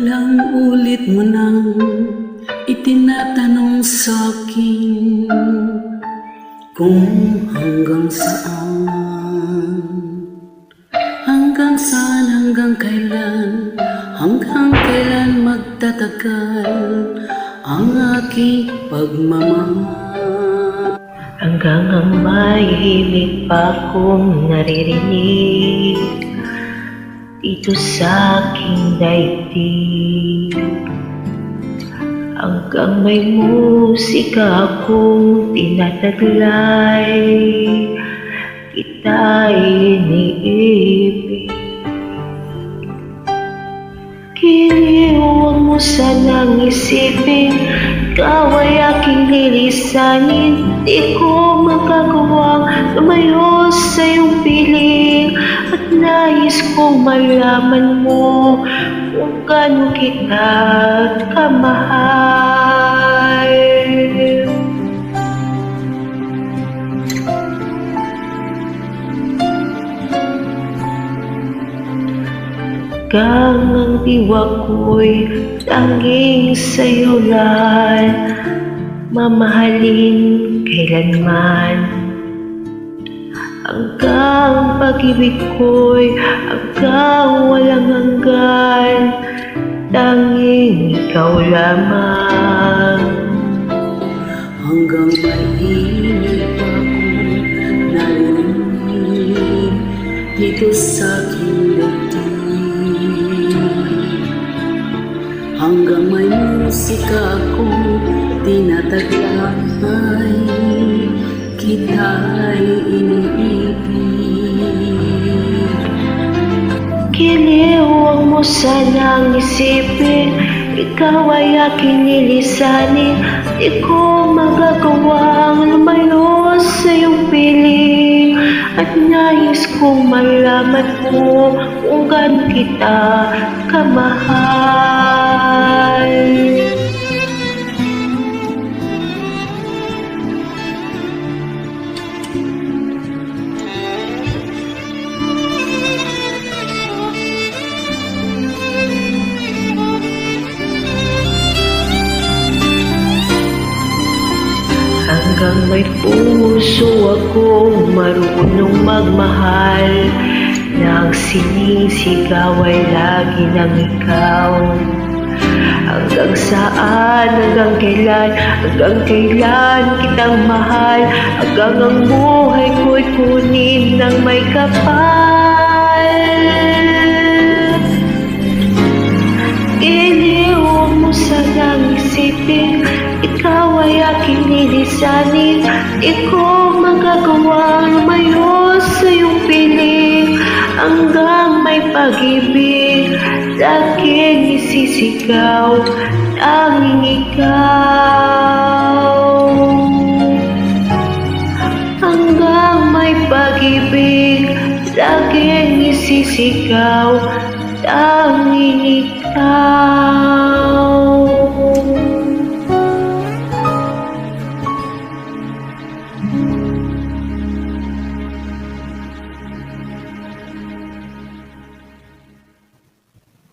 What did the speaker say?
Ilang ulit mo nang itinatanong sa'kin kung hanggang saan, hanggang kailan magtatagal ang aking pagmamahal. Hanggang ang may himig pa kong naririnig dito sa aking daigdig. Hanggang may musika akong tinataglay, kita'y iniibig. Kiliw, huwag mo sanang isipin, ikaw ay aking lilisanin. Di ko magagawang lumayo sa iyong piling, at nais kong malaman mo kung gaano kita kamahal. Hanggang ang diwa ko'y tanging sa'yo lang mamahalin kailanman. Hanggang pag-ibig ko'y hanggang walang hanggan, tanging ikaw lamang. Hanggang mahihimik akong narinig dito sa aking daigdig. Hanggang may musika akong tinataglay, kita'y iniibig. Kiliw, huwag mo sanang isipin, ikaw ay aking lilisanin. Di ko magagawang lumayo sa iyong piling, at nais kong malaman mo kung gaano kita kamahal. Hanggang may puso akong marunong magmahal, nang sinisigaw ay lagi ng ikaw. Hanggang saan, hanggang kailan kitang mahal, hanggang ang buhay ko'y kunin ng may kapal. Iliw, huwag mo sanang isipin, ikaw ay aking lilisanin. Di ko magagawang lumayo sa iyong piling, hanggang may pag-ibig laging isisigaw, tanging ikaw. Hanggang may pag-ibig laging isisigaw, tanging ikaw.